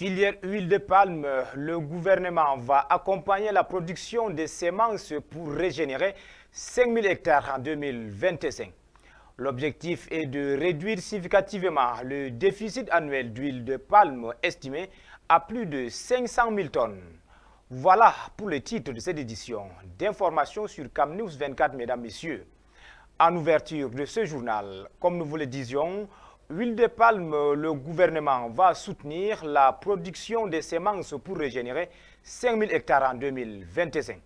Filière huile de palme, le gouvernement va accompagner la production de semences pour régénérer 5000 hectares en 2025. L'objectif est de réduire significativement le déficit annuel d'huile de palme estimé à plus de 500 000 tonnes. Voilà pour le titre de cette édition d'informations sur CamNews 24, mesdames, messieurs. En ouverture de ce journal, comme nous vous le disions, huile de palme, le gouvernement va soutenir la production de semences pour régénérer 5000 hectares en 2025.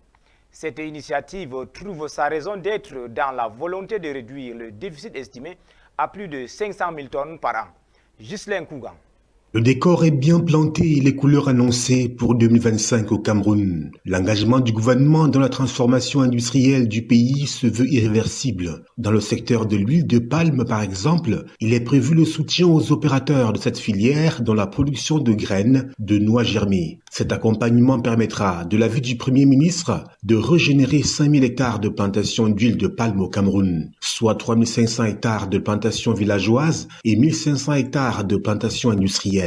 Cette initiative trouve sa raison d'être dans la volonté de réduire le déficit estimé à plus de 500 000 tonnes par an. Ghislain Kougan. Le décor est bien planté et les couleurs annoncées pour 2025 au Cameroun. L'engagement du gouvernement dans la transformation industrielle du pays se veut irréversible. Dans le secteur de l'huile de palme, par exemple, il est prévu le soutien aux opérateurs de cette filière dans la production de graines de noix germées. Cet accompagnement permettra, de l'avis du Premier ministre, de régénérer 5000 hectares de plantations d'huile de palme au Cameroun, soit 3500 hectares de plantations villageoises et 1500 hectares de plantations industrielles.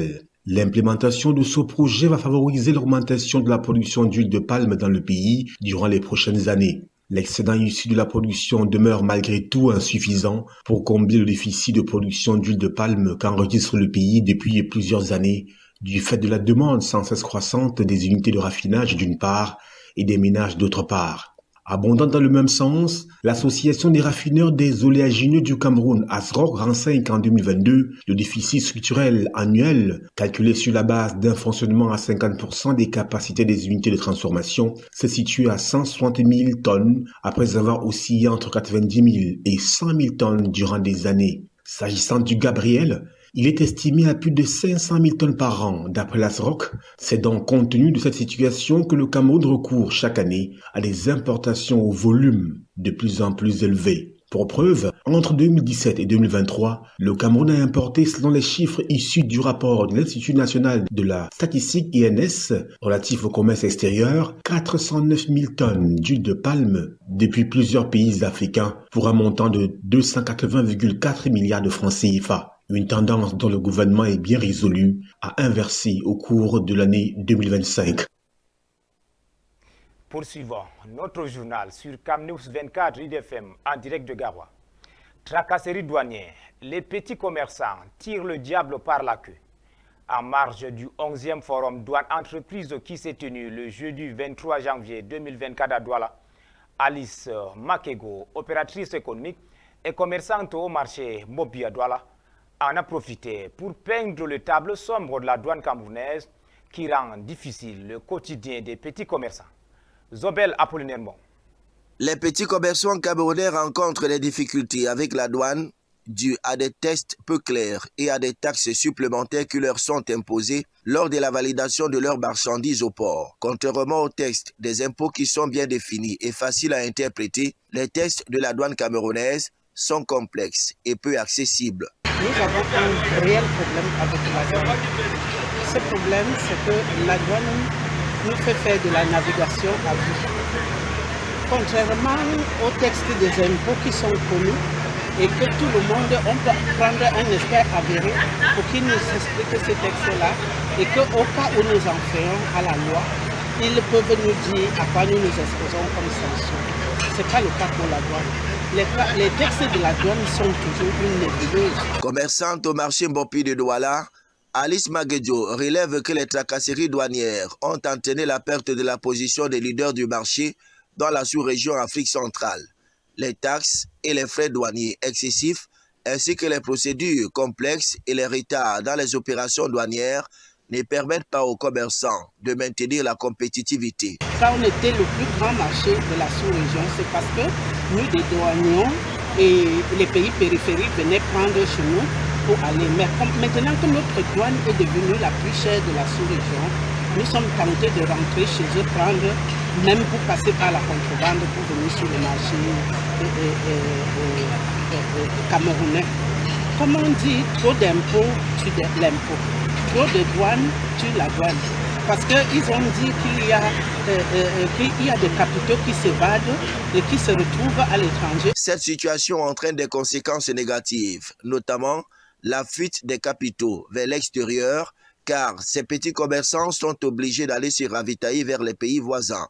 L'implémentation de ce projet va favoriser l'augmentation de la production d'huile de palme dans le pays durant les prochaines années. L'excédent issu de la production demeure malgré tout insuffisant pour combler le déficit de production d'huile de palme qu'enregistre le pays depuis plusieurs années, du fait de la demande sans cesse croissante des unités de raffinage d'une part et des ménages d'autre part. Abondant dans le même sens, l'Association des raffineurs des oléagineux du Cameroun, ASROC, renseigne qu'en 2022, le déficit structurel annuel, calculé sur la base d'un fonctionnement à 50% des capacités des unités de transformation, se situe à 160 000 tonnes après avoir oscillé entre 90 000 et 100 000 tonnes durant des années. S'agissant du Gabriel, il est estimé à plus de 500 000 tonnes par an. D'après l'ASROC, c'est donc compte tenu de cette situation que le Cameroun recourt chaque année à des importations au volume de plus en plus élevé. Pour preuve, entre 2017 et 2023, le Cameroun a importé, selon les chiffres issus du rapport de l'Institut national de la statistique INS relatif au commerce extérieur, 409 000 tonnes d'huile de palme depuis plusieurs pays africains pour un montant de 280,4 milliards de francs CFA. Une tendance dont le gouvernement est bien résolu à inverser au cours de l'année 2025. Poursuivons notre journal sur CamNews 24 IDFM en direct de Garoua. Tracasserie douanière, les petits commerçants tirent le diable par la queue. En marge du 11e forum douane-entreprise qui s'est tenu le jeudi 23 janvier 2024 à Douala, Alice Makego, opératrice économique et commerçante au marché Mobi à Douala, en a profité pour peindre le tableau sombre de la douane camerounaise qui rend difficile le quotidien des petits commerçants. Zobel Apollinaire Bon. Les petits commerçants camerounais rencontrent des difficultés avec la douane dues à des tests peu clairs et à des taxes supplémentaires qui leur sont imposées lors de la validation de leurs marchandises au port. Contrairement aux textes des impôts qui sont bien définis et faciles à interpréter, les textes de la douane camerounaise sont complexes et peu accessibles. Nous avons un réel problème avec la douane. Ce problème, c'est que la douane nous fait faire de la navigation à vue. Contrairement aux textes des impôts qui sont connus et que tout le monde, on peut prendre un expert avéré pour qu'il nous explique ces textes-là et qu'au cas où nous en faisons à la loi, ils peuvent nous dire à quoi nous nous exposons comme sanction. Ce n'est pas le cas pour la douane. Les textes de la douane sont toujours une nébuleuse. Commerçante au marché Mbopi de Douala, Alice Maguedjo relève que les tracasseries douanières ont entraîné la perte de la position des leaders du marché dans la sous-région Afrique centrale. Les taxes et les frais douaniers excessifs, ainsi que les procédures complexes et les retards dans les opérations douanières ne permettent pas aux commerçants de maintenir la compétitivité. Ça, on était le plus grand marché de la sous-région, c'est parce que nous, des douaniers et les pays périphériques venaient prendre chez nous pour aller. Mais maintenant que notre douane est devenue la plus chère de la sous-région, nous sommes tentés de rentrer chez eux, prendre, même pour passer par la contrebande, pour venir sur le marché camerounais. Comme on dit, trop d'impôts tue l'impôt. Trop de douane tue la douane. Parce qu'ils ont dit qu'il y a des capitaux qui s'évadent et qui se retrouvent à l'étranger. Cette situation entraîne des conséquences négatives, notamment la fuite des capitaux vers l'extérieur car ces petits commerçants sont obligés d'aller se ravitailler vers les pays voisins.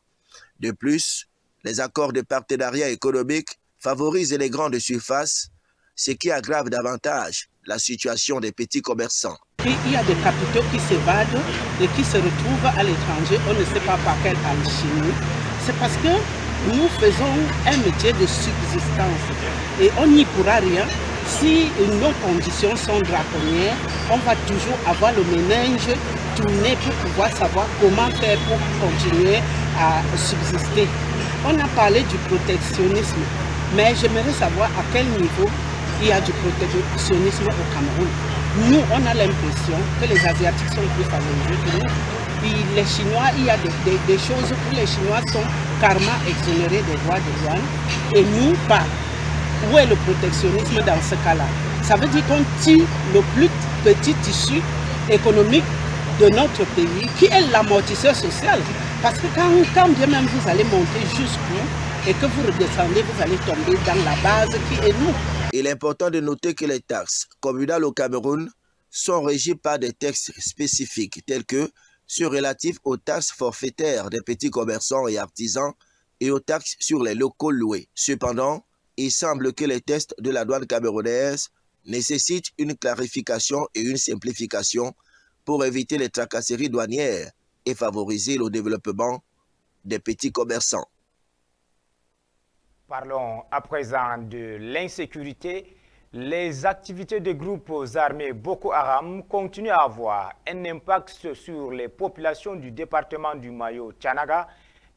De plus, les accords de partenariat économique favorisent les grandes surfaces, ce qui aggrave davantage la situation des petits commerçants. Il y a des capitaux qui s'évadent et qui se retrouvent à l'étranger, on ne sait pas par quelle alchimie. C'est parce que nous faisons un métier de subsistance et on n'y pourra rien. Si nos conditions sont draconiennes, on va toujours avoir le méninge tourné pour pouvoir savoir comment faire pour continuer à subsister. On a parlé du protectionnisme, mais j'aimerais savoir à quel niveau il y a du protectionnisme au Cameroun. Nous, on a l'impression que les Asiatiques sont plus favorisés que nous. Puis les Chinois, il y a des choses où les Chinois sont carrément exonérés des droits de douane et nous pas. Où est le protectionnisme dans ce cas-là? Ça veut dire qu'on tire le plus petit tissu économique de notre pays, qui est l'amortisseur social. Parce que quand bien même vous allez monter jusqu'où et que vous redescendez, vous allez tomber dans la base qui est nous. Il est important de noter que les taxes communales au Cameroun sont régies par des textes spécifiques tels que ceux relatifs aux taxes forfaitaires des petits commerçants et artisans et aux taxes sur les locaux loués. Cependant, il semble que les tests de la douane camerounaise nécessitent une clarification et une simplification pour éviter les tracasseries douanières et favoriser le développement des petits commerçants. Parlons à présent de l'insécurité. Les activités des groupes armés Boko Haram continuent à avoir un impact sur les populations du département du Mayo-Tchanaga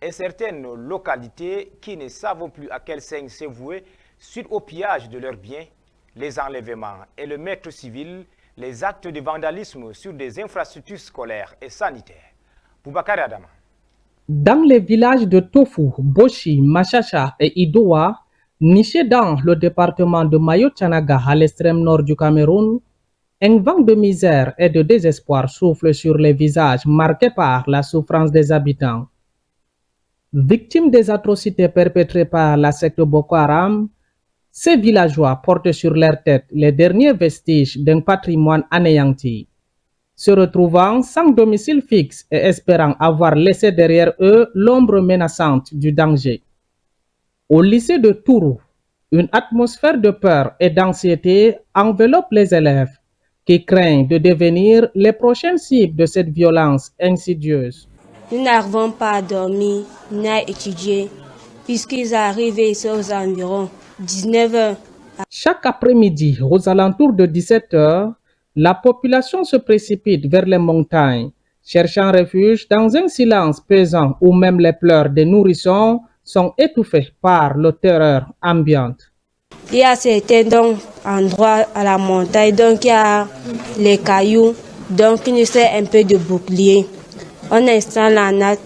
et certaines localités qui ne savent plus à quel sein se vouer suite au pillage de leurs biens, les enlèvements et le maître civil, les actes de vandalisme sur des infrastructures scolaires et sanitaires. Boubacar Adama. Dans les villages de Tofu, Boshi, Machacha et Idoa, nichés dans le département de Mayo-Tchanaga à l'extrême nord du Cameroun, un vent de misère et de désespoir souffle sur les visages marqués par la souffrance des habitants. Victimes des atrocités perpétrées par la secte Boko Haram, ces villageois portent sur leur tête les derniers vestiges d'un patrimoine anéanti. Se retrouvant sans domicile fixe et espérant avoir laissé derrière eux l'ombre menaçante du danger. Au lycée de Tourou, une atmosphère de peur et d'anxiété enveloppe les élèves qui craignent de devenir les prochaines cibles de cette violence insidieuse. Nous n'arrivons pas à dormir ni à étudier puisqu'ils arrivent ici aux environs 19h. Chaque après-midi, aux alentours de 17h, la population se précipite vers les montagnes, cherchant refuge dans un silence pesant où même les pleurs des nourrissons sont étouffés par la terreur ambiante. Il y a certains endroits à la montagne, donc il y a les cailloux, donc il nous sert un peu de bouclier. On installe la natte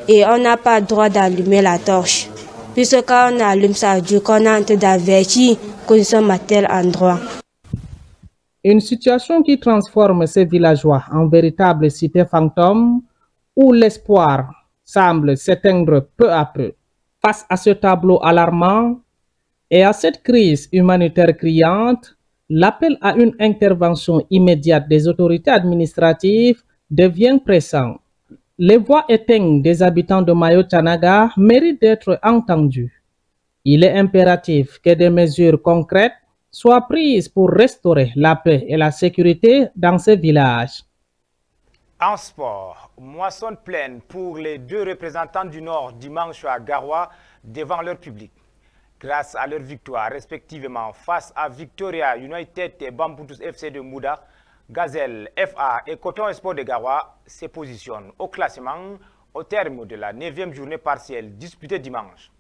et on n'a pas le droit d'allumer la torche. Puisque quand on allume, ça veut dire qu'on est en train d'avertir que nous sommes à tel endroit. Une situation qui transforme ces villageois en véritables cités fantômes où l'espoir semble s'éteindre peu à peu. Face à ce tableau alarmant et à cette crise humanitaire criante, l'appel à une intervention immédiate des autorités administratives devient pressant. Les voix éteintes des habitants de Mayo-Tchanaga méritent d'être entendues. Il est impératif que des mesures concrètes soient prises pour restaurer la paix et la sécurité dans ces villages. En sport, moisson pleine pour les deux représentants du Nord dimanche à Garoua devant leur public. Grâce à leur victoire respectivement face à Victoria United et Bamboutus FC de Mouda, Gazelle FA et Coton Sport de Garoua se positionnent au classement au terme de la 9e journée partielle disputée dimanche.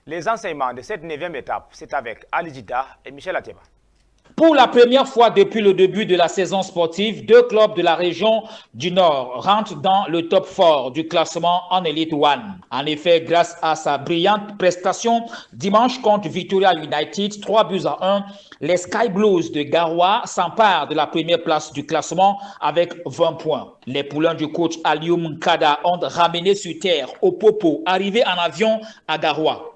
Les enseignements de cette 9e étape, c'est avec Ali Jida et Michel Ateba. Pour la première fois depuis le début de la saison sportive, deux clubs de la région du Nord rentrent dans le top 4 du classement en Elite One. En effet, grâce à sa brillante prestation dimanche contre Victoria United, 3-1, les Sky Blues de Garoua s'emparent de la première place du classement avec 20 points. Les poulains du coach Alioum Kada ont ramené sur terre au Popo, arrivé en avion à Garoua.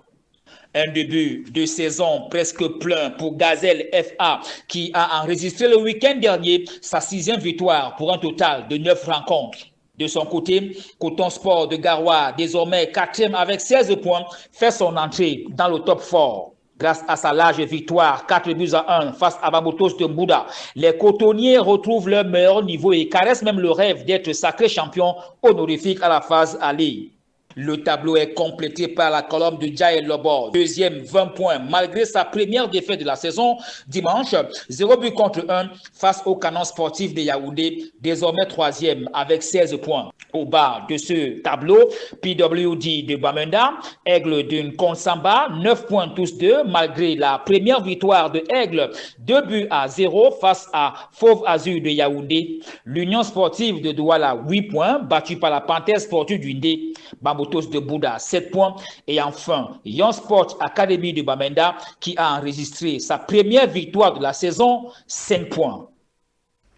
Un début de saison presque plein pour Gazelle FA qui a enregistré le week-end dernier sa 6e victoire pour un total de 9 rencontres. De son côté, Coton Sport de Garoua, désormais 4e avec 16 points, fait son entrée dans le top 4. Grâce à sa large victoire, 4-1 face à Bamoutos de Mbouda, les cotonniers retrouvent leur meilleur niveau et caressent même le rêve d'être sacré champion honorifique à la phase aller. Le tableau est complété par la colonne de Djaï Lobor, 2e 20 points malgré sa première défaite de la saison dimanche, 0 but contre 1 face au Canon sportif de Yaoundé, désormais 3e avec 16 points. Au bas de ce tableau, PWD de Bamenda, Aigle de Nkonsamba, 9 points tous deux malgré la première victoire de Aigle, 2-0 face à Fauve Azur de Yaoundé. L'Union sportive de Douala, 8 points, battue par la Panthère sportive du Ndé. Bamoutos de Bouddha, 7 points. Et enfin, Young Sport Academy de Bamenda qui a enregistré sa première victoire de la saison, 5 points.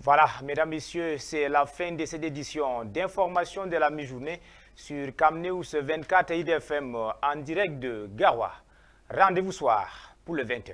Voilà, mesdames, messieurs, c'est la fin de cette édition d'information de la mi-journée sur Camnews 24 IDFM en direct de Garoua. Rendez-vous soir pour le 20h.